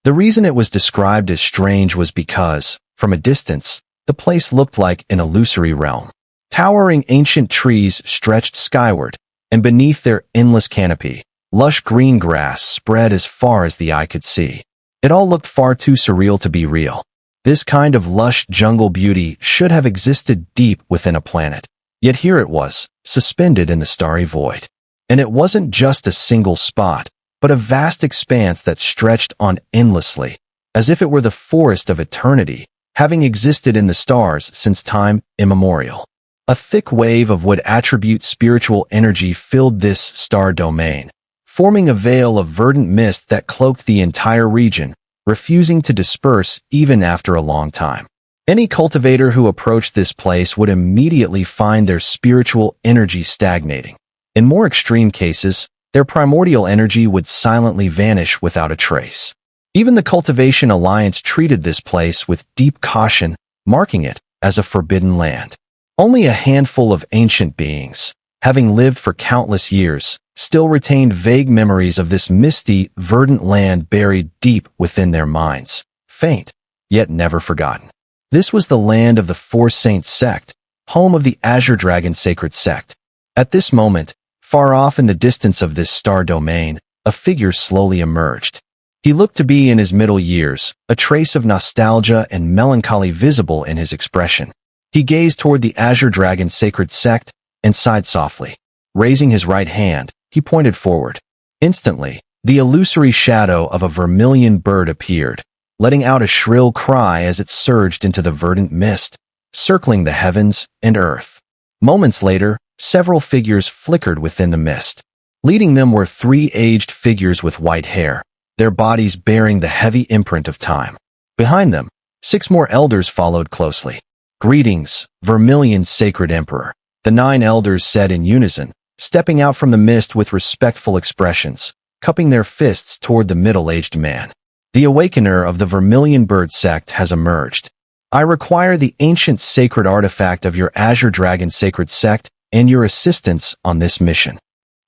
The reason it was described as strange was because, from a distance, the place looked like an illusory realm. Towering ancient trees stretched skyward, and beneath their endless canopy, lush green grass spread as far as the eye could see. It all looked far too surreal to be real. This kind of lush jungle beauty should have existed deep within a planet. Yet here it was, suspended in the starry void. And it wasn't just a single spot, but a vast expanse that stretched on endlessly, as if it were the forest of eternity, having existed in the stars since time immemorial. A thick wave of would attribute spiritual energy filled this star domain, forming a veil of verdant mist that cloaked the entire region, refusing to disperse even after a long time. Any cultivator who approached this place would immediately find their spiritual energy stagnating. In more extreme cases, their primordial energy would silently vanish without a trace. Even the Cultivation Alliance treated this place with deep caution, marking it as a forbidden land. Only a handful of ancient beings, having lived for countless years, still retained vague memories of this misty, verdant land buried deep within their minds, faint, yet never forgotten. This was the land of the Four Saints sect, home of the Azure Dragon Sacred Sect. At this moment, far off in the distance of this star domain, a figure slowly emerged. He looked to be in his middle years, a trace of nostalgia and melancholy visible in his expression. He gazed toward the Azure Dragon Sacred Sect and sighed softly. Raising his right hand, he pointed forward. Instantly, the illusory shadow of a vermilion bird appeared, letting out a shrill cry as it surged into the verdant mist, circling the heavens and earth. Moments later, several figures flickered within the mist. Leading them were three aged figures with white hair, their bodies bearing the heavy imprint of time. Behind them, 6 more elders followed closely. "Greetings, Vermilion Sacred Emperor," the 9 elders said in unison, stepping out from the mist with respectful expressions, cupping their fists toward the middle-aged man. "The Awakener of the Vermilion Bird Sect has emerged. I require the ancient sacred artifact of your Azure Dragon Sacred Sect and your assistance on this mission."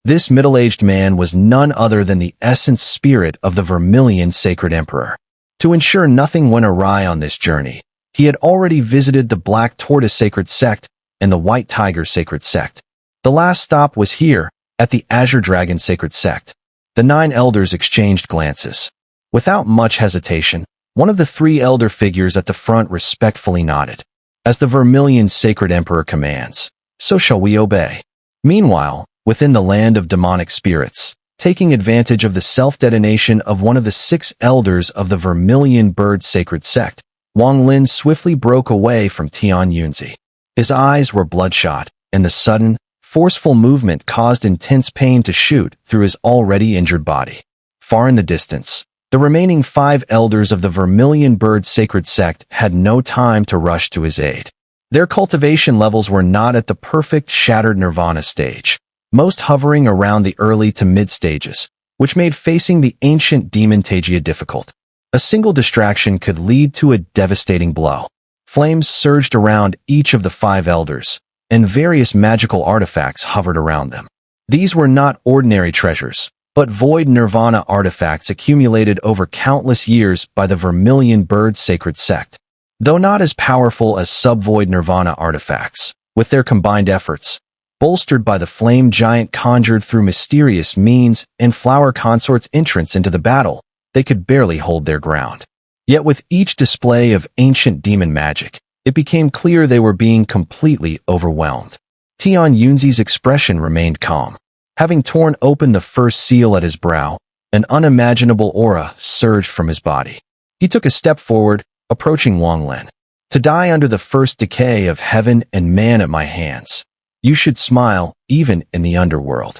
This middle-aged man was none other than the essence spirit of the Vermilion Sacred Emperor. To ensure nothing went awry on this journey, he had already visited the Black Tortoise Sacred Sect and the White Tiger Sacred Sect. The last stop was here, at the Azure Dragon Sacred Sect. The 9 elders exchanged glances. Without much hesitation, one of the 3 elder figures at the front respectfully nodded. "As the Vermilion Sacred Emperor commands, so shall we obey." Meanwhile, within the land of demonic spirits, taking advantage of the self-detonation of one of the 6 elders of the Vermilion Bird Sacred Sect, Wang Lin swiftly broke away from Tian Yunzi. His eyes were bloodshot, and the sudden, forceful movement caused intense pain to shoot through his already injured body. Far in the distance, the remaining 5 elders of the Vermilion Bird Sacred Sect had no time to rush to his aid. Their cultivation levels were not at the perfect shattered nirvana stage, most hovering around the early to mid stages, which made facing the ancient demon Tagia difficult. A single distraction could lead to a devastating blow. Flames surged around each of the 5 elders, and various magical artifacts hovered around them. These were not ordinary treasures, but void nirvana artifacts accumulated over countless years by the Vermilion Bird Sacred Sect. Though not as powerful as sub-void nirvana artifacts, with their combined efforts, bolstered by the flame giant conjured through mysterious means and flower consort's entrance into the battle, they could barely hold their ground. Yet with each display of ancient demon magic, it became clear they were being completely overwhelmed. Tian Yunzi's expression remained calm. Having torn open the first seal at his brow, an unimaginable aura surged from his body. He took a step forward, approaching Wang Lin. "To die under the first decay of heaven and man at my hands. You should smile, even in the underworld."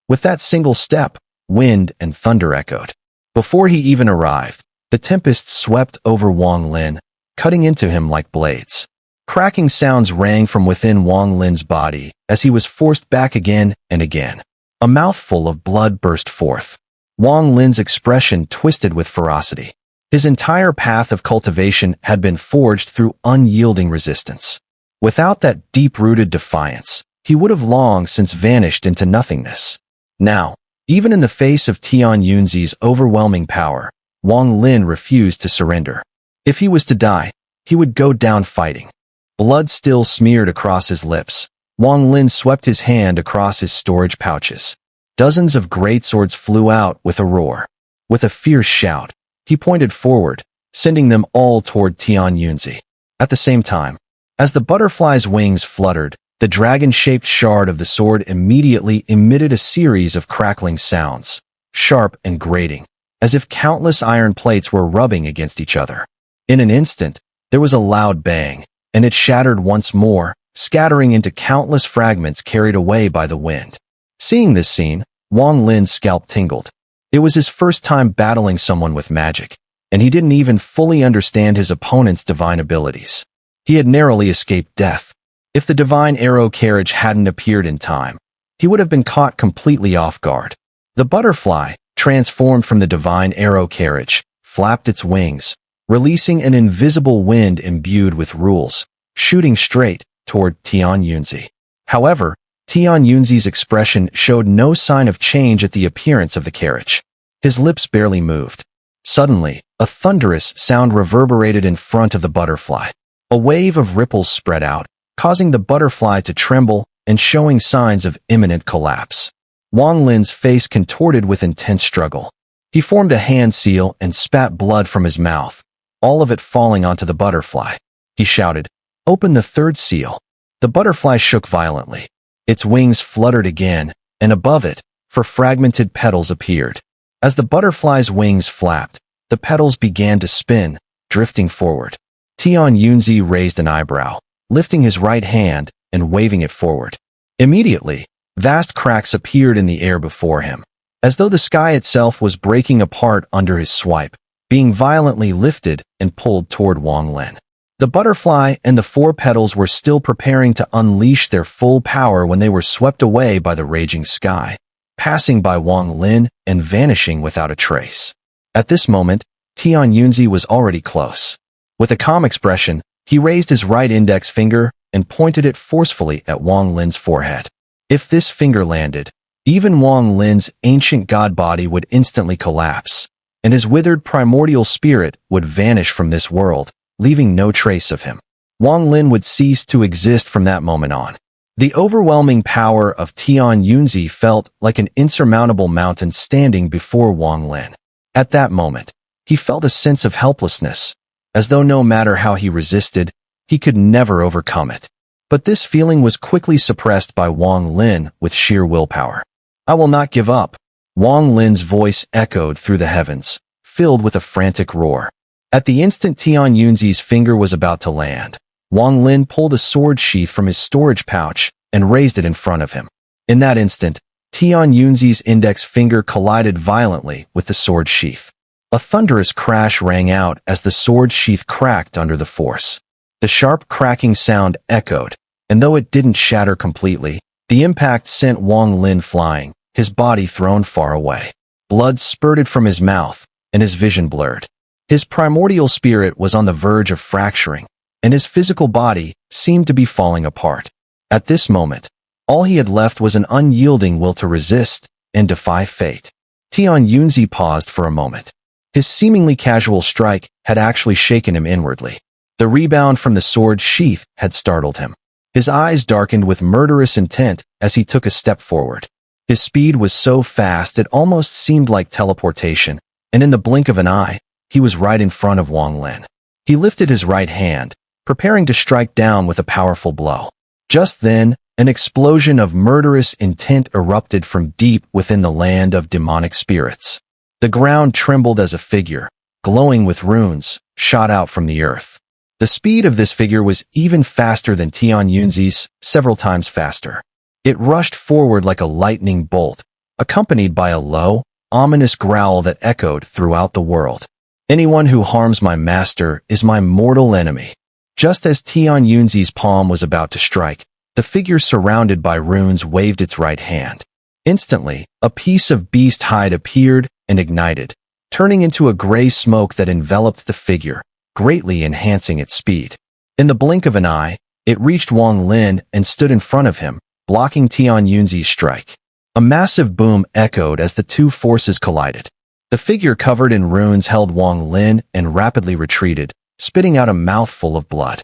With that single step, wind and thunder echoed. Before he even arrived, the tempest swept over Wang Lin, cutting into him like blades. Cracking sounds rang from within Wang Lin's body as he was forced back again and again. A mouthful of blood burst forth. Wang Lin's expression twisted with ferocity. His entire path of cultivation had been forged through unyielding resistance. Without that deep-rooted defiance, he would have long since vanished into nothingness. Now, even in the face of Tian Yunzi's overwhelming power, Wang Lin refused to surrender. If he was to die, he would go down fighting. Blood still smeared across his lips. Wang Lin swept his hand across his storage pouches. Dozens of greatswords flew out with a roar. With a fierce shout, he pointed forward, sending them all toward Tian Yunzi. At the same time, as the butterfly's wings fluttered, the dragon-shaped shard of the sword immediately emitted a series of crackling sounds, sharp and grating, as if countless iron plates were rubbing against each other. In an instant, there was a loud bang, and it shattered once more, scattering into countless fragments carried away by the wind. Seeing this scene, Wang Lin's scalp tingled. It was his first time battling someone with magic, and he didn't even fully understand his opponent's divine abilities. He had narrowly escaped death. If the divine arrow carriage hadn't appeared in time, he would have been caught completely off guard. The butterfly, transformed from the divine arrow carriage, flapped its wings, releasing an invisible wind imbued with rules, shooting straight toward Tian Yunzi. However, Tian Yunzi's expression showed no sign of change at the appearance of the carriage. His lips barely moved. Suddenly, a thunderous sound reverberated in front of the butterfly. A wave of ripples spread out, causing the butterfly to tremble and showing signs of imminent collapse. Wang Lin's face contorted with intense struggle. He formed a hand seal and spat blood from his mouth, all of it falling onto the butterfly. He shouted, "Open the third seal." The butterfly shook violently. Its wings fluttered again, and above it, fragmented petals appeared. As the butterfly's wings flapped, the petals began to spin, drifting forward. Tian Yunzi raised an eyebrow, lifting his right hand and waving it forward. Immediately, vast cracks appeared in the air before him, as though the sky itself was breaking apart under his swipe, being violently lifted and pulled toward Wang Lin. The butterfly and the four petals were still preparing to unleash their full power when they were swept away by the raging sky, passing by Wang Lin and vanishing without a trace. At this moment, Tian Yunzi was already close. With a calm expression, he raised his right index finger and pointed it forcefully at Wang Lin's forehead. If this finger landed, even Wang Lin's ancient god body would instantly collapse, and his withered primordial spirit would vanish from this world, leaving no trace of him. Wang Lin would cease to exist from that moment on. The overwhelming power of Tian Yunzi felt like an insurmountable mountain standing before Wang Lin. At that moment, he felt a sense of helplessness, as though no matter how he resisted, he could never overcome it. But this feeling was quickly suppressed by Wang Lin with sheer willpower. "I will not give up." Wang Lin's voice echoed through the heavens, filled with a frantic roar. At the instant Tian Yunzi's finger was about to land, Wang Lin pulled a sword sheath from his storage pouch and raised it in front of him. In that instant, Tian Yunzi's index finger collided violently with the sword sheath. A thunderous crash rang out as the sword sheath cracked under the force. The sharp cracking sound echoed, and though it didn't shatter completely, the impact sent Wang Lin flying, his body thrown far away. Blood spurted from his mouth, and his vision blurred. His primordial spirit was on the verge of fracturing, and his physical body seemed to be falling apart. At this moment, all he had left was an unyielding will to resist and defy fate. Tian Yunzi paused for a moment. His seemingly casual strike had actually shaken him inwardly. The rebound from the sword sheath had startled him. His eyes darkened with murderous intent as he took a step forward. His speed was so fast it almost seemed like teleportation, and in the blink of an eye, he was right in front of Wang Lin. He lifted his right hand, preparing to strike down with a powerful blow. Just then, an explosion of murderous intent erupted from deep within the land of demonic spirits. The ground trembled as a figure, glowing with runes, shot out from the earth. The speed of this figure was even faster than Tian Yunzi's, several times faster. It rushed forward like a lightning bolt, accompanied by a low, ominous growl that echoed throughout the world. "Anyone who harms my master is my mortal enemy." Just as Tian Yunzi's palm was about to strike, the figure surrounded by runes waved its right hand. Instantly, a piece of beast hide appeared and ignited, turning into a gray smoke that enveloped the figure, greatly enhancing its speed. In the blink of an eye, it reached Wang Lin and stood in front of him, blocking Tian Yunzi's strike. A massive boom echoed as the two forces collided. The figure covered in runes held Wang Lin and rapidly retreated, spitting out a mouthful of blood.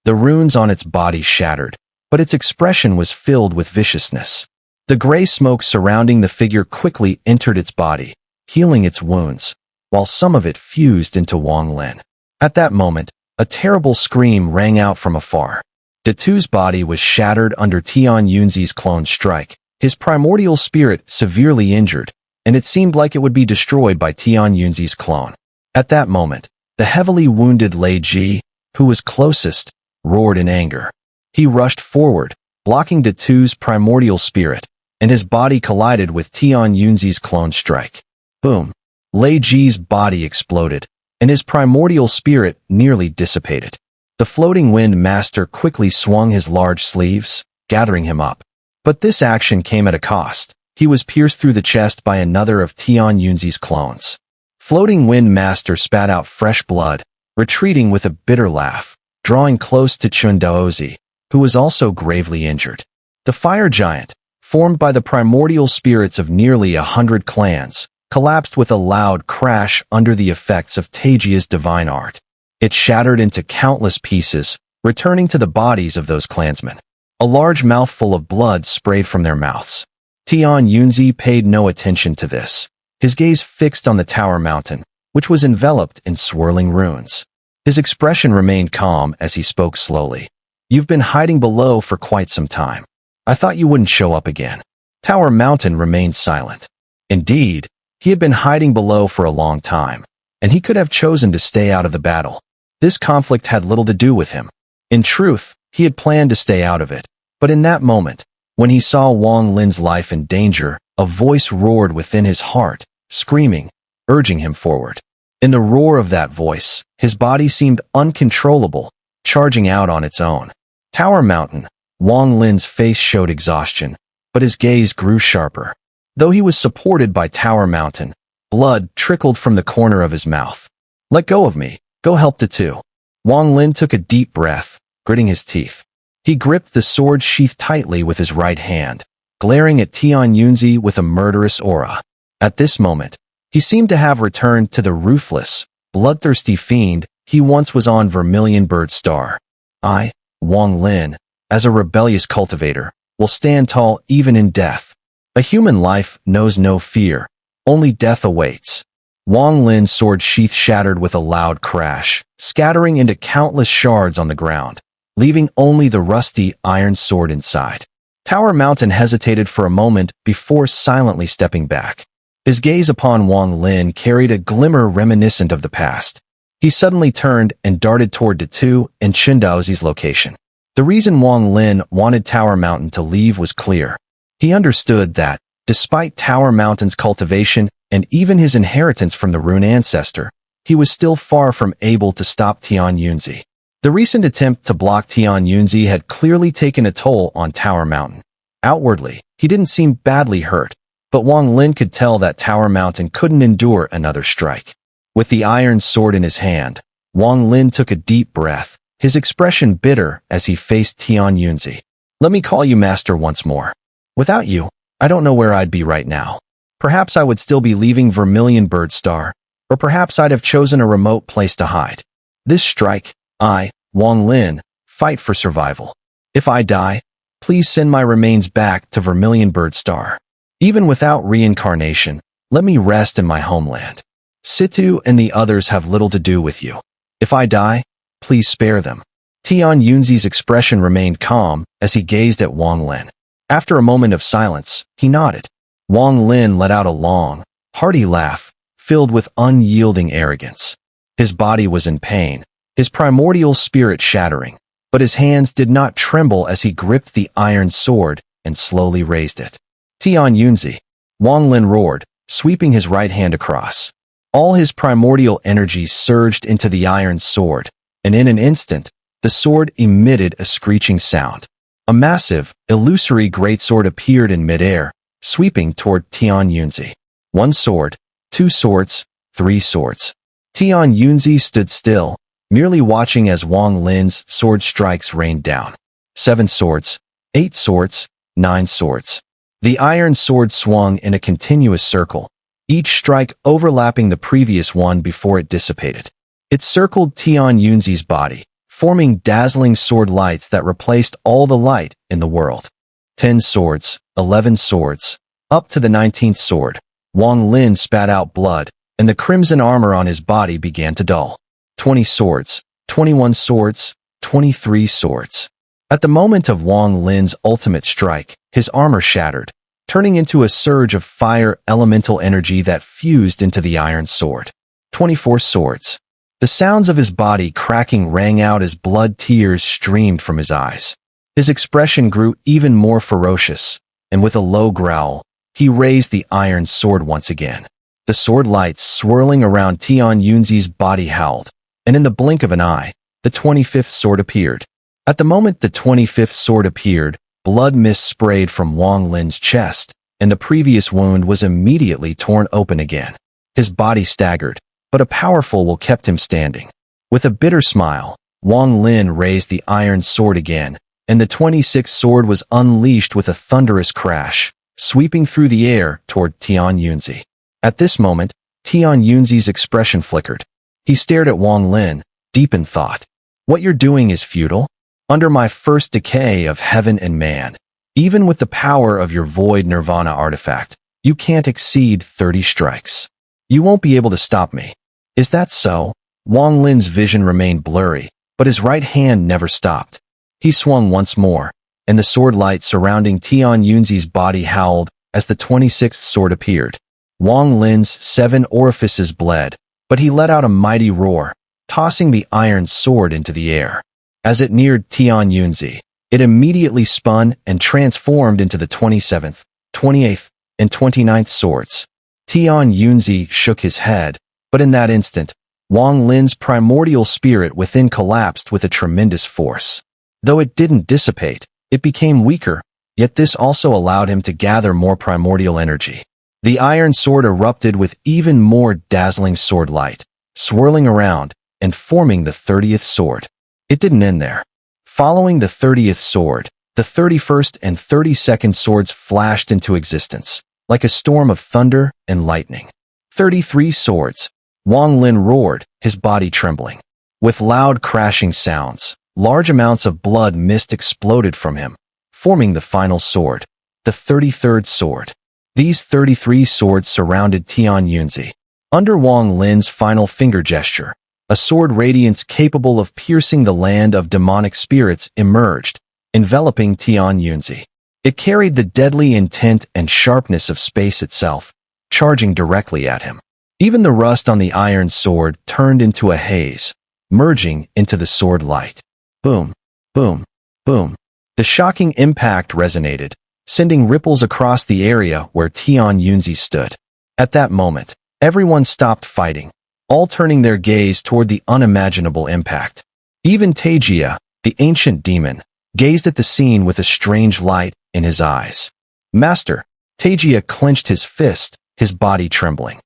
The runes on its body shattered, but its expression was filled with viciousness. The gray smoke surrounding the figure quickly entered its body, healing its wounds, while some of it fused into Wang Lin. At that moment, a terrible scream rang out from afar. Datu's body was shattered under Tian Yunzi's clone strike, his primordial spirit severely injured, and it seemed like it would be destroyed by Tian Yunzi's clone. At that moment, the heavily wounded Lei Ji, who was closest, roared in anger. He rushed forward, blocking Datu's primordial spirit, and his body collided with Tian Yunzi's clone strike. Boom! Lei Ji's body exploded, and his primordial spirit nearly dissipated. The floating wind master quickly swung his large sleeves, gathering him up. But this action came at a cost. He was pierced through the chest by another of Tian Yunzi's clones. Floating wind master spat out fresh blood, retreating with a bitter laugh, drawing close to Chundaozi, who was also gravely injured. The fire giant, formed by the primordial spirits of nearly 100 clans, collapsed with a loud crash under the effects of Taijia's divine art. It shattered into countless pieces, returning to the bodies of those clansmen. A large mouthful of blood sprayed from their mouths. Tian Yunzi paid no attention to this, his gaze fixed on the tower mountain, which was enveloped in swirling runes. His expression remained calm as he spoke slowly. "You've been hiding below for quite some time. I thought you wouldn't show up again." Tower Mountain remained silent. Indeed, he had been hiding below for a long time, and he could have chosen to stay out of the battle. This conflict had little to do with him. In truth, he had planned to stay out of it, but in that moment, when he saw Wang Lin's life in danger, a voice roared within his heart, screaming, urging him forward. In the roar of that voice, his body seemed uncontrollable, charging out on its own. Tower Mountain, Wang Lin's face showed exhaustion, but his gaze grew sharper. Though he was supported by Tower Mountain, blood trickled from the corner of his mouth. "Let go of me. Go help Datu." Wang Lin took a deep breath, gritting his teeth. He gripped the sword sheath tightly with his right hand, glaring at Tian Yunzi with a murderous aura. At this moment, he seemed to have returned to the ruthless, bloodthirsty fiend he once was on Vermilion Bird Star. I, Wang Lin, as a rebellious cultivator, will stand tall even in death. A human life knows no fear, only death awaits. Wang Lin's sword sheath shattered with a loud crash, scattering into countless shards on the ground, leaving only the rusty iron sword inside. Tower Mountain hesitated for a moment before silently stepping back. His gaze upon Wang Lin carried a glimmer reminiscent of the past. He suddenly turned and darted toward Datu and Chundaozi's location. The reason Wang Lin wanted Tower Mountain to leave was clear. He understood that, despite Tower Mountain's cultivation and even his inheritance from the rune ancestor, he was still far from able to stop Tian Yunzi. The recent attempt to block Tian Yunzi had clearly taken a toll on Tower Mountain. Outwardly, he didn't seem badly hurt, but Wang Lin could tell that Tower Mountain couldn't endure another strike. With the iron sword in his hand, Wang Lin took a deep breath, his expression bitter as he faced Tian Yunzi. "Let me call you master once more. Without you, I don't know where I'd be right now. Perhaps I would still be leaving Vermilion Bird Star, or perhaps I'd have chosen a remote place to hide. This strike, I, Wang Lin, fight for survival. If I die, please send my remains back to Vermilion Bird Star. Even without reincarnation, let me rest in my homeland. Situ and the others have little to do with you. If I die, please spare them." Tian Yunzi's expression remained calm as he gazed at Wang Lin. After a moment of silence, he nodded. Wang Lin let out a long, hearty laugh, filled with unyielding arrogance. His body was in pain, his primordial spirit shattering, but his hands did not tremble as he gripped the iron sword and slowly raised it. "Tian Yunzi," Wang Lin roared, sweeping his right hand across. All his primordial energy surged into the iron sword, and in an instant, the sword emitted a screeching sound. A massive, illusory greatsword appeared in midair, sweeping toward Tian Yunzi. One sword, two swords, three swords. Tian Yunzi stood still, merely watching as Wang Lin's sword strikes rained down. 7 swords, 8 swords, 9 swords. The iron sword swung in a continuous circle, each strike overlapping the previous one before it dissipated. It circled Tian Yunzi's body, forming dazzling sword lights that replaced all the light in the world. 10 swords, 11 swords, up to the 19th sword. Wang Lin spat out blood, and the crimson armor on his body began to dull. 20 swords, 21 swords, 23 swords. At the moment of Wang Lin's ultimate strike, his armor shattered, turning into a surge of fire elemental energy that fused into the iron sword. 24 swords. The sounds of his body cracking rang out as blood tears streamed from his eyes. His expression grew even more ferocious, and with a low growl, he raised the iron sword once again. The sword lights swirling around Tian Yunzi's body howled, and in the blink of an eye, the 25th sword appeared. At the moment the 25th sword appeared, blood mist sprayed from Wang Lin's chest, and the previous wound was immediately torn open again. His body staggered, but a powerful will kept him standing. With a bitter smile, Wang Lin raised the iron sword again, and the 26th sword was unleashed with a thunderous crash, sweeping through the air toward Tian Yunzi. At this moment, Tian Yunzi's expression flickered. He stared at Wang Lin, deep in thought. What you're doing is futile. Under my first decay of heaven and man, even with the power of your void nirvana artifact, you can't exceed 30 strikes. You won't be able to stop me. Is that so? Wang Lin's vision remained blurry, but his right hand never stopped. He swung once more, and the sword light surrounding Tian Yunzi's body howled as the 26th sword appeared. Wang Lin's 7 orifices bled, but he let out a mighty roar, tossing the iron sword into the air. As it neared Tian Yunzi, it immediately spun and transformed into the 27th, 28th, and 29th swords. Tian Yunzi shook his head, but in that instant, Wang Lin's primordial spirit within collapsed with a tremendous force. Though it didn't dissipate, it became weaker, yet this also allowed him to gather more primordial energy. The iron sword erupted with even more dazzling sword light, swirling around and forming the 30th sword. It didn't end there. Following the 30th sword, the 31st and 32nd swords flashed into existence, like a storm of thunder and lightning. 33 swords. Wang Lin roared, his body trembling. With loud crashing sounds, large amounts of blood mist exploded from him, forming the final sword, the 33rd sword. These 33 swords surrounded Tian Yunzi. Under Wang Lin's final finger gesture, a sword radiance capable of piercing the land of demonic spirits emerged, enveloping Tian Yunzi. It carried the deadly intent and sharpness of space itself, charging directly at him. Even the rust on the iron sword turned into a haze, merging into the sword light. Boom, boom, boom. The shocking impact resonated, sending ripples across the area where Tian Yunzi stood. At that moment, everyone stopped fighting, all turning their gaze toward the unimaginable impact. Even Taijia, the ancient demon, gazed at the scene with a strange light in his eyes. Master, Taijia clenched his fist, his body trembling.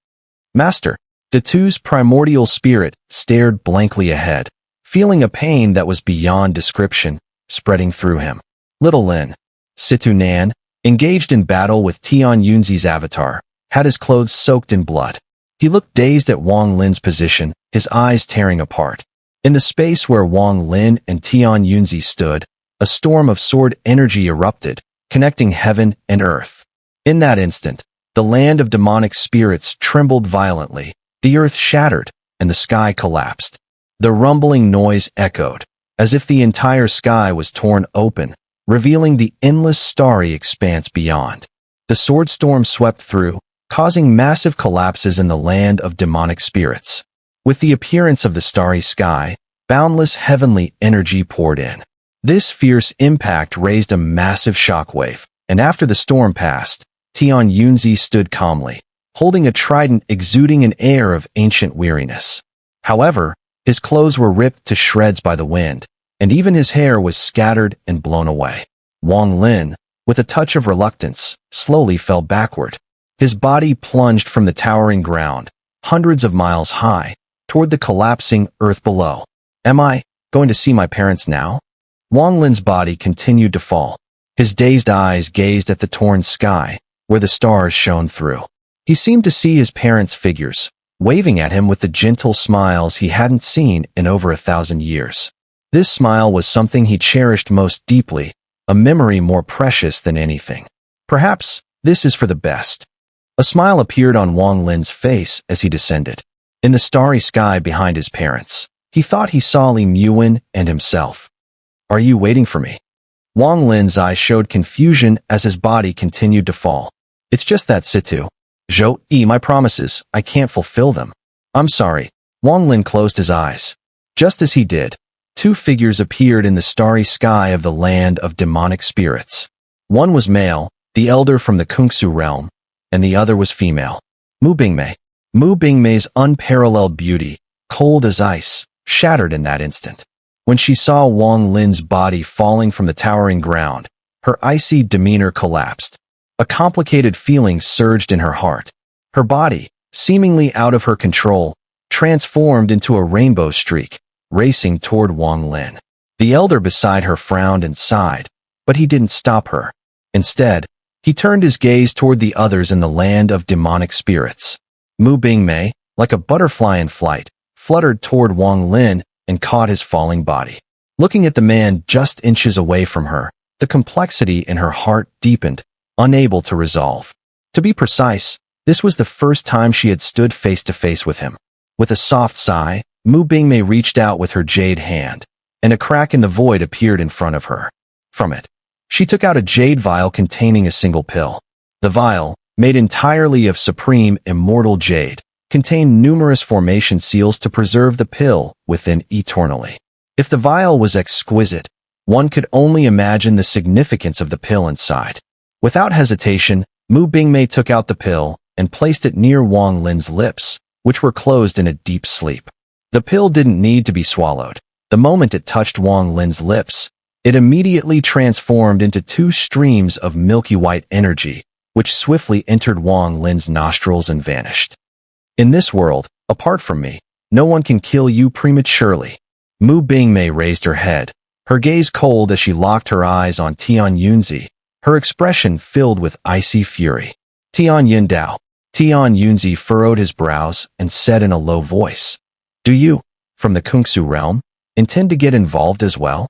Master, Datu's primordial spirit stared blankly ahead, feeling a pain that was beyond description, spreading through him. Little Lin, Situ Nan, engaged in battle with Tian Yunzi's avatar, had his clothes soaked in blood. He looked dazed at Wang Lin's position, his eyes tearing apart. In the space where Wang Lin and Tian Yunzi stood, a storm of sword energy erupted, connecting heaven and earth. In that instant, the land of demonic spirits trembled violently, the earth shattered, and the sky collapsed. The rumbling noise echoed, as if the entire sky was torn open, revealing the endless starry expanse beyond. The sword storm swept through, causing massive collapses in the land of demonic spirits. With the appearance of the starry sky, boundless heavenly energy poured in. This fierce impact raised a massive shockwave, and after the storm passed, Tian Yunzi stood calmly, holding a trident exuding an air of ancient weariness. However, his clothes were ripped to shreds by the wind, and even his hair was scattered and blown away. Wang Lin, with a touch of reluctance, slowly fell backward. His body plunged from the towering ground, hundreds of miles high, toward the collapsing earth below. Am I going to see my parents now? Wang Lin's body continued to fall. His dazed eyes gazed at the torn sky, where the stars shone through. He seemed to see his parents' figures, waving at him with the gentle smiles he hadn't seen in over 1,000 years. This smile was something he cherished most deeply, a memory more precious than anything. Perhaps this is for the best. A smile appeared on Wang Lin's face as he descended. In the starry sky behind his parents, he thought he saw Li Muin and himself. Are you waiting for me? Wang Lin's eyes showed confusion as his body continued to fall. It's just that Situ. My promises, I can't fulfill them. I'm sorry. Wang Lin closed his eyes. Just as he did, two figures appeared in the starry sky of the land of demonic spirits. One was male, the elder from the Kungu realm, and the other was female, Mu Bingmei. Mu Bingmei's unparalleled beauty, cold as ice, shattered in that instant. When she saw Wang Lin's body falling from the towering ground, her icy demeanor collapsed. A complicated feeling surged in her heart. Her body, seemingly out of her control, transformed into a rainbow streak, racing toward Wang Lin. The elder beside her frowned and sighed, but he didn't stop her. Instead, he turned his gaze toward the others in the land of demonic spirits. Mu Bingmei, like a butterfly in flight, fluttered toward Wang Lin and caught his falling body. Looking at the man just inches away from her, the complexity in her heart deepened, unable to resolve. To be precise, this was the first time she had stood face to face with him. With a soft sigh, Mu Bingmei reached out with her jade hand, and a crack in the void appeared in front of her. From it, she took out a jade vial containing a single pill. The vial, made entirely of supreme immortal jade, contained numerous formation seals to preserve the pill within eternally. If the vial was exquisite, one could only imagine the significance of the pill inside. Without hesitation, Mu Bingmei took out the pill and placed it near Wang Lin's lips, which were closed in a deep sleep. The pill didn't need to be swallowed. The moment it touched Wang Lin's lips, it immediately transformed into two streams of milky white energy, which swiftly entered Wang Lin's nostrils and vanished. In this world, apart from me, no one can kill you prematurely. Mu Bingmei raised her head, her gaze cold as she locked her eyes on Tian Yunzi, her expression filled with icy fury. Tian Yundao. Tian Yunzi furrowed his brows and said in a low voice, Do you, from the Kungu realm, intend to get involved as well?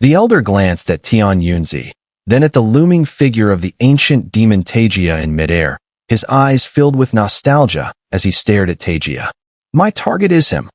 The elder glanced at Tian Yunzi, then at the looming figure of the ancient demon Taijia in midair, his eyes filled with nostalgia as he stared at Taijia. My target is him.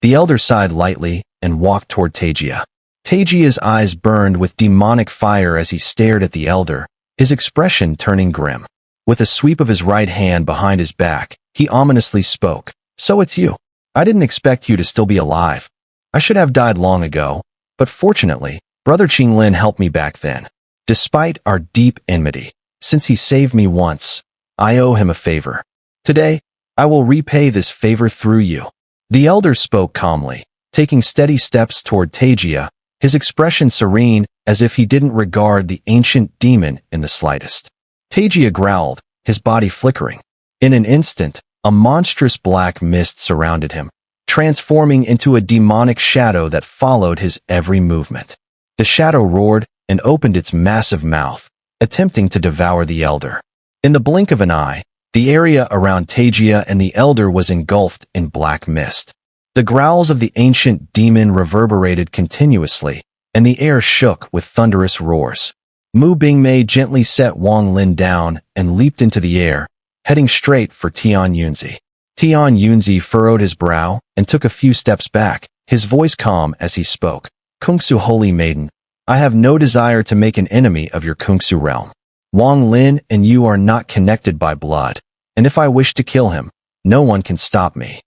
The elder sighed lightly and walked toward Taijia. Taijia's eyes burned with demonic fire as he stared at the elder, his expression turning grim. With a sweep of his right hand behind his back, he ominously spoke, So it's you. I didn't expect you to still be alive. I should have died long ago, but fortunately, Brother Qinglin helped me back then. Despite our deep enmity, since he saved me once, I owe him a favor. Today, I will repay this favor through you. The elder spoke calmly, taking steady steps toward Taijia, his expression serene as if he didn't regard the ancient demon in the slightest. Taijia growled, his body flickering. In an instant, a monstrous black mist surrounded him, transforming into a demonic shadow that followed his every movement. The shadow roared and opened its massive mouth, attempting to devour the elder. In the blink of an eye, the area around Taijia and the elder was engulfed in black mist. The growls of the ancient demon reverberated continuously, and the air shook with thunderous roars. Mu Bingmei gently set Wang Lin down and leaped into the air, heading straight for Tian Yunzi. Tian Yunzi furrowed his brow and took a few steps back, his voice calm as he spoke. Kungu holy maiden, I have no desire to make an enemy of your Kungu realm. Wang Lin and you are not connected by blood, and if I wish to kill him, no one can stop me.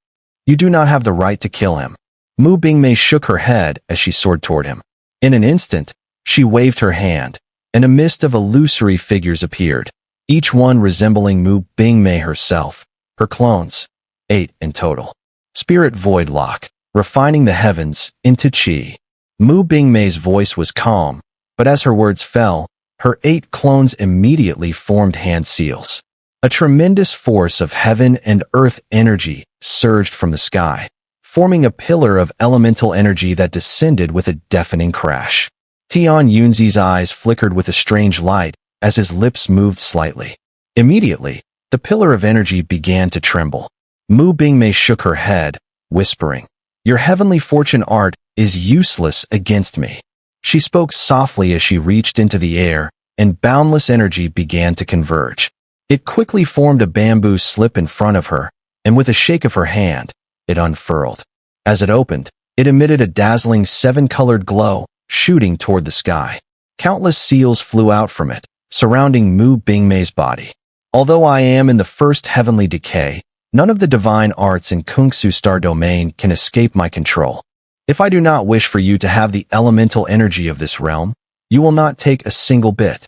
You do not have the right to kill him. Mu Bingmei shook her head as she soared toward him. In an instant, she waved her hand, and a mist of illusory figures appeared, each one resembling Mu Bingmei herself, her clones, 8 in total. Spirit void lock, refining the heavens into chi. Mu Bingmei's voice was calm, but as her words fell, her 8 clones immediately formed hand seals. A tremendous force of heaven and earth energy surged from the sky, forming a pillar of elemental energy that descended with a deafening crash. Tian Yunzi's eyes flickered with a strange light as his lips moved slightly. Immediately, the pillar of energy began to tremble. Mu Bingmei shook her head, whispering, "Your heavenly fortune art is useless against me." She spoke softly as she reached into the air, and boundless energy began to converge. It quickly formed a bamboo slip in front of her, and with a shake of her hand, it unfurled. As it opened, it emitted a dazzling seven-colored glow, shooting toward the sky. Countless seals flew out from it, surrounding Mu Bingmei's body. Although I am in the first heavenly decay, none of the divine arts in Kungu star domain can escape my control. If I do not wish for you to have the elemental energy of this realm, you will not take a single bit.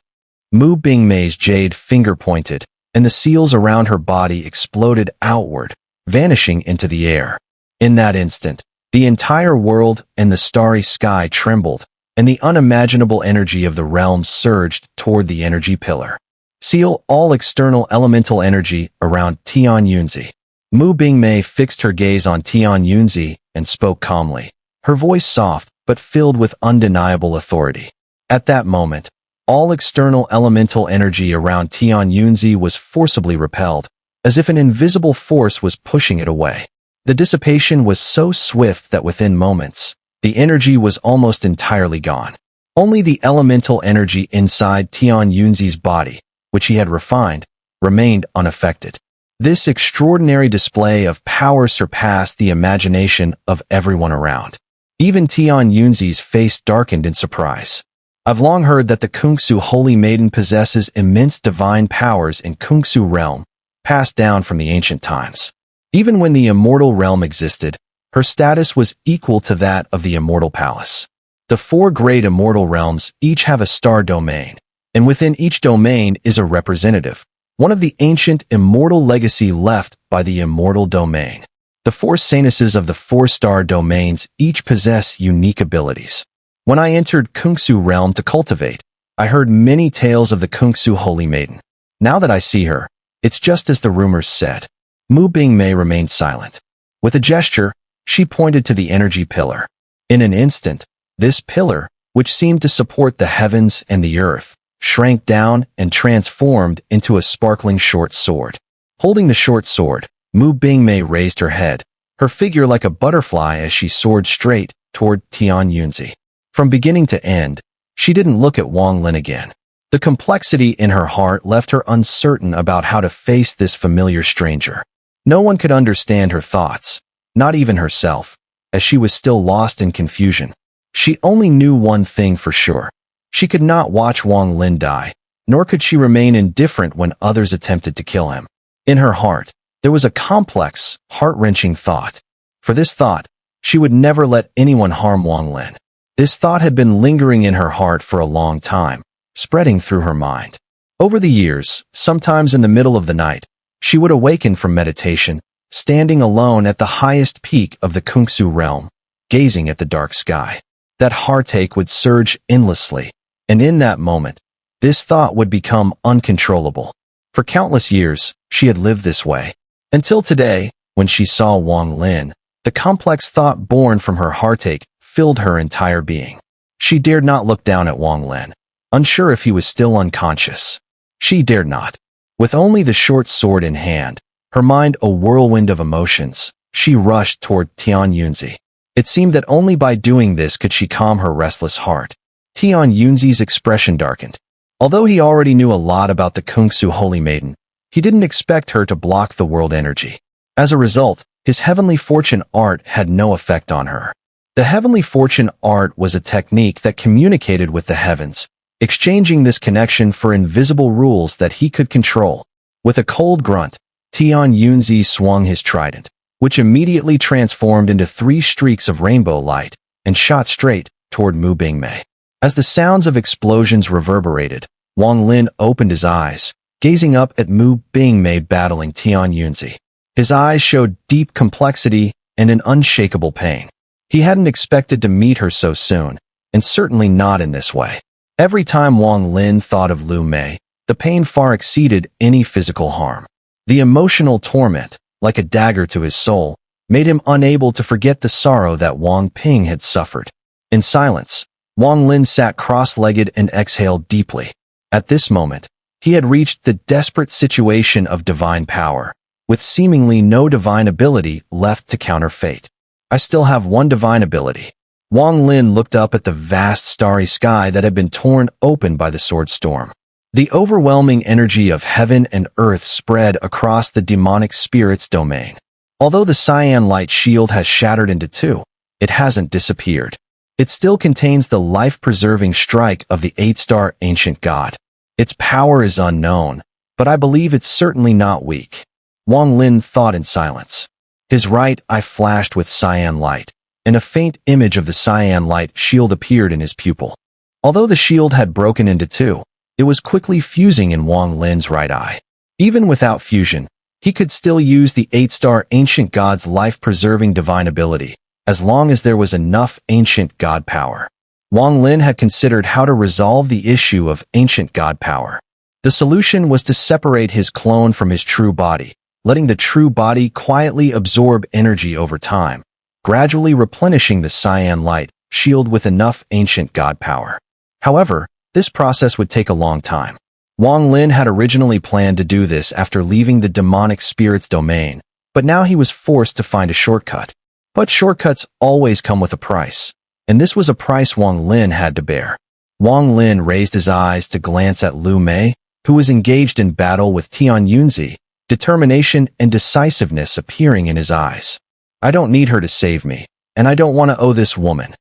Mu Bingmei's jade finger pointed, and the seals around her body exploded outward, vanishing into the air. In that instant, the entire world and the starry sky trembled, and the unimaginable energy of the realm surged toward the energy pillar. Seal all external elemental energy around Tian Yunzi. Mu Bingmei fixed her gaze on Tian Yunzi and spoke calmly, her voice soft but filled with undeniable authority. At that moment, all external elemental energy around Tian Yunzi was forcibly repelled, as if an invisible force was pushing it away. The dissipation was so swift that within moments, the energy was almost entirely gone. Only the elemental energy inside Tian Yunzi's body, which he had refined, remained unaffected. This extraordinary display of power surpassed the imagination of everyone around. Even Tian Yunzi's face darkened in surprise. I've long heard that the Kungu Holy Maiden possesses immense divine powers in Kungu realm, passed down from the ancient times. Even when the immortal realm existed, her status was equal to that of the immortal palace. The four great immortal realms each have a star domain, and within each domain is a representative, one of the ancient immortal legacy left by the immortal domain. The four sanuses of the four-star domains each possess unique abilities. When I entered Kungu realm to cultivate, I heard many tales of the Kungu Holy Maiden. Now that I see her, it's just as the rumors said. Mu Bingmei remained silent. With a gesture, she pointed to the energy pillar. In an instant, this pillar, which seemed to support the heavens and the earth, shrank down and transformed into a sparkling short sword. Holding the short sword, Mu Bingmei raised her head, her figure like a butterfly as she soared straight toward Tian Yunzi. From beginning to end, she didn't look at Wang Lin again. The complexity in her heart left her uncertain about how to face this familiar stranger. No one could understand her thoughts, not even herself, as she was still lost in confusion. She only knew one thing for sure. She could not watch Wang Lin die, nor could she remain indifferent when others attempted to kill him. In her heart, there was a complex, heart-wrenching thought. For this thought, she would never let anyone harm Wang Lin. This thought had been lingering in her heart for a long time, spreading through her mind. Over the years, sometimes in the middle of the night, she would awaken from meditation, standing alone at the highest peak of the Kungu realm, gazing at the dark sky. That heartache would surge endlessly, and in that moment, this thought would become uncontrollable. For countless years, she had lived this way. Until today, when she saw Wang Lin, the complex thought born from her heartache filled her entire being. She dared not look down at Wang Lin, unsure if he was still unconscious. She dared not. With only the short sword in hand, her mind a whirlwind of emotions, she rushed toward Tian Yunzi. It seemed that only by doing this could she calm her restless heart. Tian Yunzi's expression darkened. Although he already knew a lot about the Kungu Holy Maiden, he didn't expect her to block the world energy. As a result, his heavenly fortune art had no effect on her. The heavenly fortune art was a technique that communicated with the heavens, exchanging this connection for invisible rules that he could control. With a cold grunt, Tian Yunzi swung his trident, which immediately transformed into 3 streaks of rainbow light and shot straight toward Mu Bingmei. As the sounds of explosions reverberated, Wang Lin opened his eyes, gazing up at Mu Bingmei battling Tian Yunzi. His eyes showed deep complexity and an unshakable pain. He hadn't expected to meet her so soon, and certainly not in this way. Every time Wang Lin thought of Lu Mei, the pain far exceeded any physical harm. The emotional torment, like a dagger to his soul, made him unable to forget the sorrow that Wang Ping had suffered. In silence, Wang Lin sat cross-legged and exhaled deeply. At this moment, He had reached the desperate situation of divine power, with seemingly no divine ability left to counter fate. I still have one divine ability. Wang Lin looked up at the vast starry sky that had been torn open by the sword storm. The overwhelming energy of heaven and earth spread across the demonic spirit's domain. Although the cyan light shield has shattered into two, it hasn't disappeared. It still contains the life-preserving strike of the 8-star ancient god. Its power is unknown, but I believe it's certainly not weak. Wang Lin thought in silence. His right eye flashed with cyan light, and a faint image of the cyan light shield appeared in his pupil. Although the shield had broken into two, it was quickly fusing in Wang Lin's right eye. Even without fusion, he could still use the 8-star ancient god's life-preserving divine ability, as long as there was enough ancient god power. Wang Lin had considered how to resolve the issue of ancient god power. The solution was to separate his clone from his true body, letting the true body quietly absorb energy over time, gradually replenishing the cyan light shield with enough ancient god power. However, this process would take a long time. Wang Lin had originally planned to do this after leaving the demonic spirit's domain, but now he was forced to find a shortcut. But shortcuts always come with a price, and this was a price Wang Lin had to bear. Wang Lin raised his eyes to glance at Lu Mei, who was engaged in battle with Tian Yunzi, determination and decisiveness appearing in his eyes. I don't need her to save me, and I don't want to owe this woman.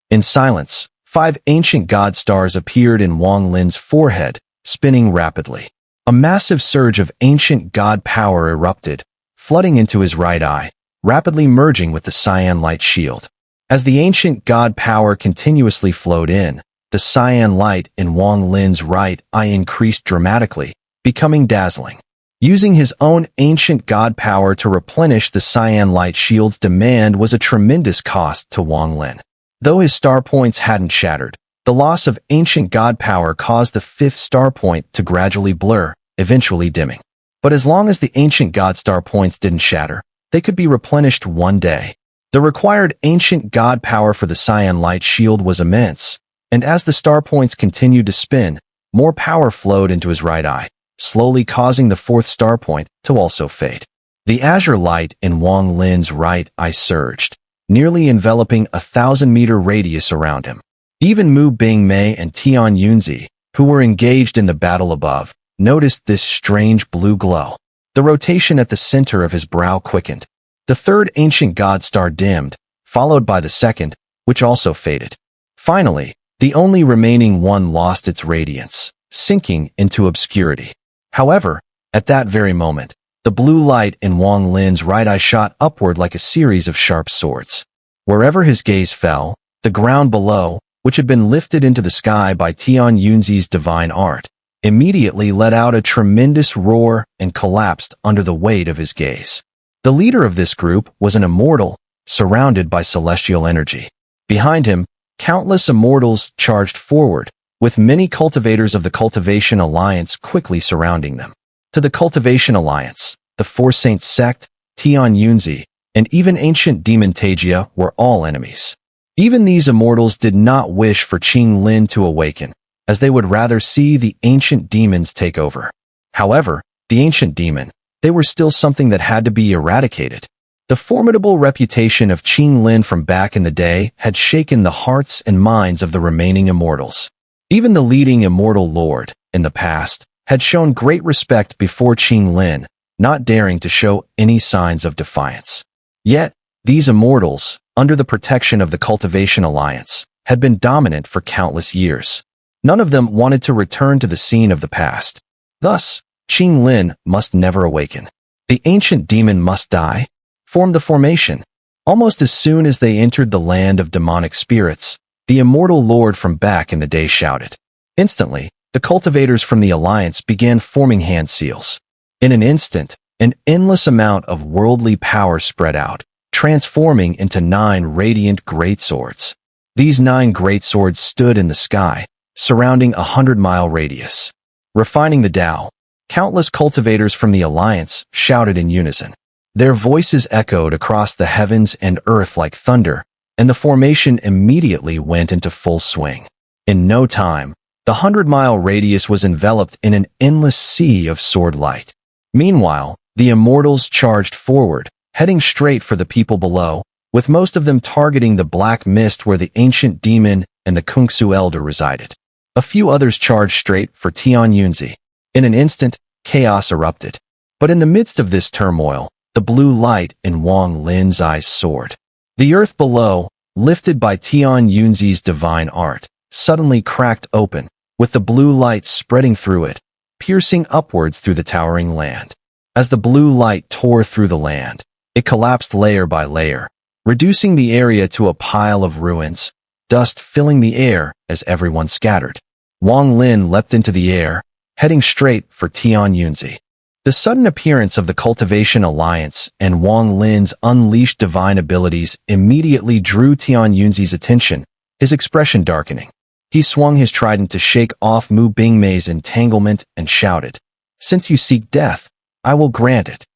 In silence, 5 ancient god stars appeared in Wang Lin's forehead, spinning rapidly. A massive surge of ancient god power erupted, flooding into his right eye, rapidly merging with the cyan light shield. As the ancient god power continuously flowed in, the cyan light in Wang Lin's right eye increased dramatically, becoming dazzling. Using his own ancient god power to replenish the cyan light shield's demand was a tremendous cost to Wang Lin. Though his star points hadn't shattered, the loss of ancient god power caused the 5th star point to gradually blur, eventually dimming. But as long as the ancient god star points didn't shatter, they could be replenished one day. The required ancient god power for the cyan light shield was immense, and as the star points continued to spin, more power flowed into his right eye, slowly causing the 4th star point to also fade. The azure light in Wang Lin's right eye surged, nearly enveloping a 1,000-meter radius around him. Even Mu Bingmei and Tian Yunzi, who were engaged in the battle above, noticed this strange blue glow. The rotation at the center of his brow quickened. The 3rd ancient god star dimmed, followed by the 2nd, which also faded. Finally, the only remaining one lost its radiance, sinking into obscurity. However, at that very moment, the blue light in Wang Lin's right eye shot upward like a series of sharp swords. Wherever his gaze fell, the ground below, which had been lifted into the sky by Tian Yunzi's divine art, immediately let out a tremendous roar and collapsed under the weight of his gaze. The leader of this group was an immortal, surrounded by celestial energy. Behind him, countless immortals charged forward, with many cultivators of the Cultivation Alliance quickly surrounding them. To the Cultivation Alliance, the Four Saints sect, Tian Yunzi, and even ancient demon Taijia were all enemies. Even these immortals did not wish for Qing Lin to awaken, as they would rather see the ancient demons take over. However, the ancient demon, they were still something that had to be eradicated. The formidable reputation of Qing Lin from back in the day had shaken the hearts and minds of the remaining immortals. Even the leading immortal lord, in the past, had shown great respect before Qing Lin, not daring to show any signs of defiance. Yet, these immortals, under the protection of the Cultivation Alliance, had been dominant for countless years. None of them wanted to return to the scene of the past. Thus, Qing Lin must never awaken. The ancient demon must die. Formed the formation. Almost as soon as they entered the land of demonic spirits, the immortal lord from back in the day shouted. Instantly, the cultivators from the alliance began forming hand seals. In an instant, an endless amount of worldly power spread out, transforming into 9 radiant greatswords. These 9 greatswords stood in the sky, surrounding a 100-mile radius. Refining the Tao, countless cultivators from the alliance shouted in unison. Their voices echoed across the heavens and earth like thunder, and the formation immediately went into full swing. In no time, The 100-mile radius was enveloped in an endless sea of sword light. Meanwhile, the immortals charged forward, heading straight for the people below, with most of them targeting the black mist where the ancient demon and the Kungu elder resided. A few others charged straight for Tianyunzi. In an instant, chaos erupted. But in the midst of this turmoil, the blue light in Wang Lin's eyes soared. The earth below, lifted by Tianyunzi's divine art, suddenly cracked open, with the blue light spreading through it, piercing upwards through the towering land. As the blue light tore through the land, it collapsed layer by layer, reducing the area to a pile of ruins, dust filling the air as everyone scattered. Wang Lin leapt into the air, heading straight for Tianyunzi. The sudden appearance of the Cultivation Alliance and Wang Lin's unleashed divine abilities immediately drew Tianyunzi's attention, his expression darkening. He swung his trident to shake off Mu Bingmei's entanglement and shouted, "Since you seek death, I will grant it."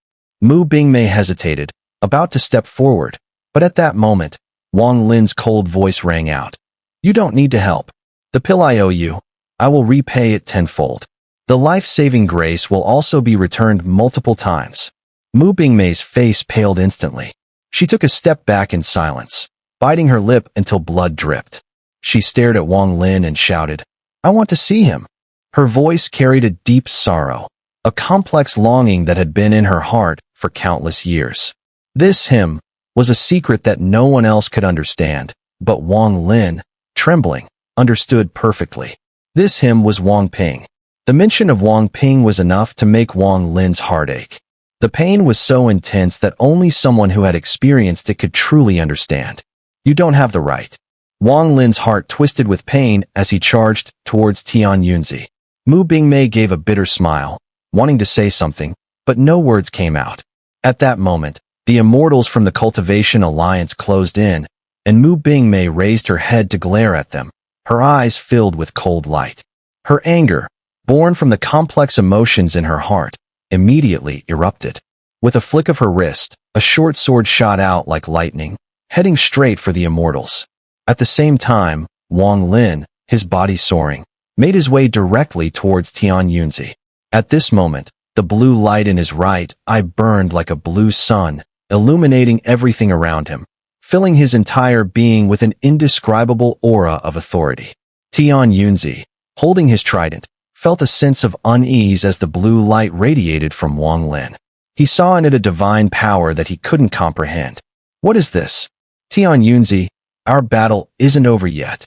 Mu Bingmei hesitated, about to step forward, but at that moment, Wang Lin's cold voice rang out. "You don't need to help. The pill I owe you, I will repay it tenfold. The life-saving grace will also be returned multiple times." Mu Bingmei's face paled instantly. She took a step back in silence, biting her lip until blood dripped. She stared at Wang Lin and shouted, "I want to see him." Her voice carried a deep sorrow, a complex longing that had been in her heart for countless years. This him was a secret that no one else could understand, but Wang Lin, trembling, understood perfectly. This him was Wang Ping. The mention of Wang Ping was enough to make Wang Lin's heart ache. The pain was so intense that only someone who had experienced it could truly understand. "You don't have the right." Wang Lin's heart twisted with pain as he charged towards Tianyunzi. Mu Bingmei gave a bitter smile, wanting to say something, but no words came out. At that moment, the immortals from the Cultivation Alliance closed in, and Mu Bingmei raised her head to glare at them, her eyes filled with cold light. Her anger, born from the complex emotions in her heart, immediately erupted. With a flick of her wrist, a short sword shot out like lightning, heading straight for the immortals. At the same time, Wang Lin, his body soaring, made his way directly towards Tianyunzi. At this moment, the blue light in his right eye burned like a blue sun, illuminating everything around him, filling his entire being with an indescribable aura of authority. Tianyunzi, holding his trident, felt a sense of unease as the blue light radiated from Wang Lin. He saw in it a divine power that he couldn't comprehend. "What is this?" "Tianyunzi, our battle isn't over yet."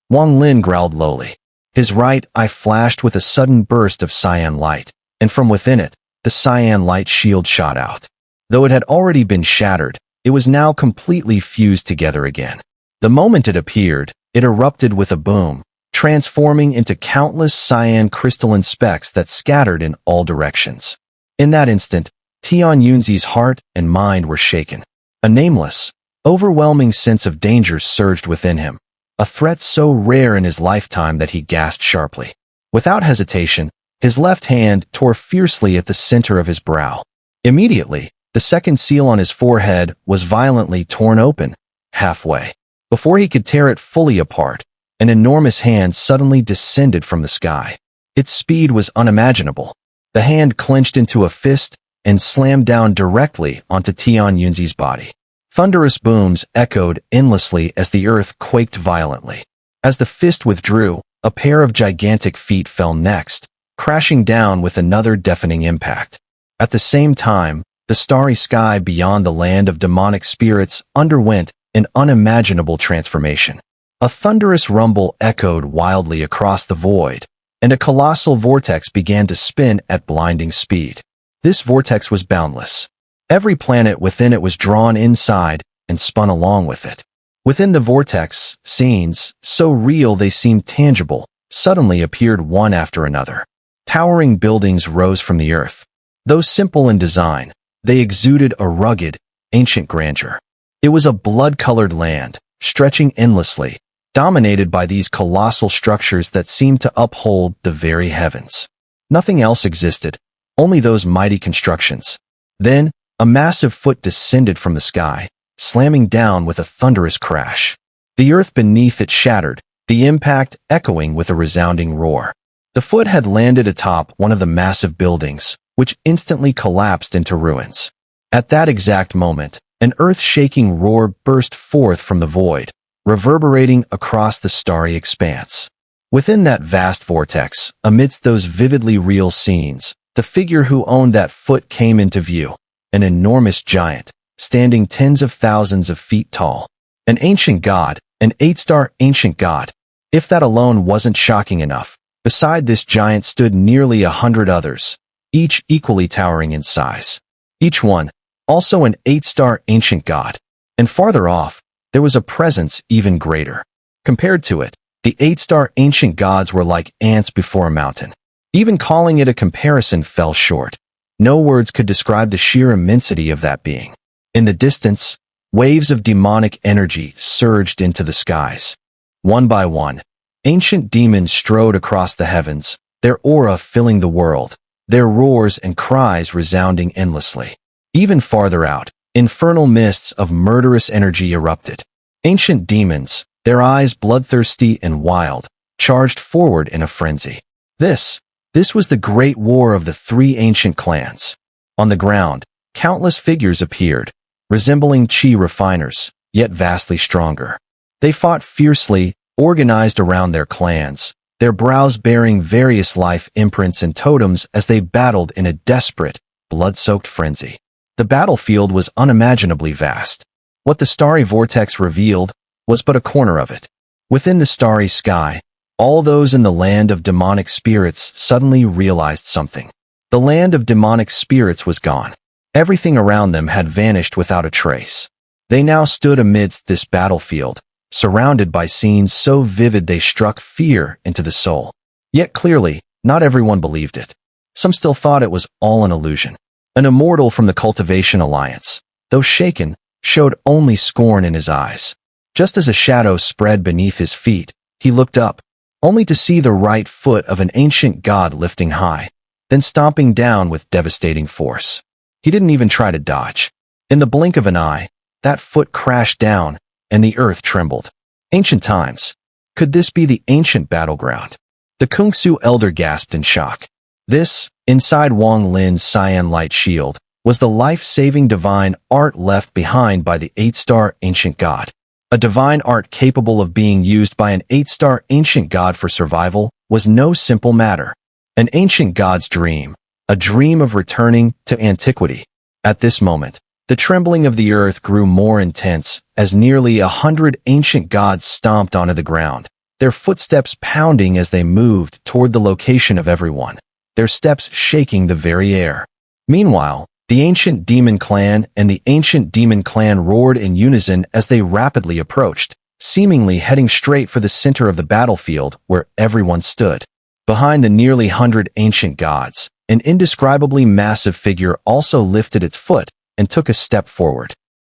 Wang Lin growled lowly. His right eye flashed with a sudden burst of cyan light, and from within it, the cyan light shield shot out. Though it had already been shattered, it was now completely fused together again. The moment it appeared, it erupted with a boom, transforming into countless cyan crystalline specks that scattered in all directions. In that instant, Tianyunzi's heart and mind were shaken. A nameless, overwhelming sense of danger surged within him, a threat so rare in his lifetime that he gasped sharply. Without hesitation, his left hand tore fiercely at the center of his brow. Immediately, the second seal on his forehead was violently torn open, halfway. Before he could tear it fully apart, an enormous hand suddenly descended from the sky. Its speed was unimaginable. The hand clenched into a fist and slammed down directly onto Tianyunzi's body. Thunderous booms echoed endlessly as the earth quaked violently. As the fist withdrew, a pair of gigantic feet fell next, crashing down with another deafening impact. At the same time, the starry sky beyond the land of demonic spirits underwent an unimaginable transformation. A thunderous rumble echoed wildly across the void, and a colossal vortex began to spin at blinding speed. This vortex was boundless. Every planet within it was drawn inside and spun along with it. Within the vortex, scenes, so real they seemed tangible, suddenly appeared one after another. Towering buildings rose from the earth. Though simple in design, they exuded a rugged, ancient grandeur. It was a blood-colored land, stretching endlessly, dominated by these colossal structures that seemed to uphold the very heavens. Nothing else existed, only those mighty constructions. Then, a massive foot descended from the sky, slamming down with a thunderous crash. The earth beneath it shattered, the impact echoing with a resounding roar. The foot had landed atop one of the massive buildings, which instantly collapsed into ruins. At that exact moment, an earth-shaking roar burst forth from the void, reverberating across the starry expanse. Within that vast vortex, amidst those vividly real scenes, the figure who owned that foot came into view, an enormous giant, standing tens of thousands of feet tall. An ancient god, an 8-star ancient god. If that alone wasn't shocking enough, beside this giant stood nearly 100 others, each equally towering in size. Each one, also an 8-star ancient god. And farther off, there was a presence even greater. Compared to it, the 8-star ancient gods were like ants before a mountain. Even calling it a comparison fell short. No words could describe the sheer immensity of that being. In the distance, waves of demonic energy surged into the skies. One by one, ancient demons strode across the heavens, their aura filling the world, their roars and cries resounding endlessly. Even farther out, infernal mists of murderous energy erupted. Ancient demons, their eyes bloodthirsty and wild, charged forward in a frenzy. This was the great war of the three ancient clans. On the ground, countless figures appeared, resembling chi refiners, yet vastly stronger. They fought fiercely, organized around their clans, their brows bearing various life imprints and totems as they battled in a desperate, blood-soaked frenzy. The battlefield was unimaginably vast. What the starry vortex revealed was but a corner of it. Within the starry sky, all those in the land of demonic spirits suddenly realized something. The land of demonic spirits was gone. Everything around them had vanished without a trace. They now stood amidst this battlefield, surrounded by scenes so vivid they struck fear into the soul. Yet clearly, not everyone believed it. Some still thought it was all an illusion. An immortal from the Cultivation Alliance, though shaken, showed only scorn in his eyes. Just as a shadow spread beneath his feet, he looked up, only to see the right foot of an ancient god lifting high, then stomping down with devastating force. He didn't even try to dodge. In the blink of an eye, that foot crashed down, and the earth trembled. Ancient times. Could this be the ancient battleground? The Kungu elder gasped in shock. This, inside Wang Lin's cyan light shield, was the life-saving divine art left behind by the 8-star ancient god. A divine art capable of being used by an 8-star ancient god for survival was no simple matter. An ancient god's dream, a dream of returning to antiquity. At this moment, the trembling of the earth grew more intense as nearly 100 ancient gods stomped onto the ground, their footsteps pounding as they moved toward the location of everyone, their steps shaking the very air. Meanwhile, the ancient demon clan and the ancient demon clan roared in unison as they rapidly approached, seemingly heading straight for the center of the battlefield where everyone stood. Behind the nearly 100 ancient gods, an indescribably massive figure also lifted its foot and took a step forward.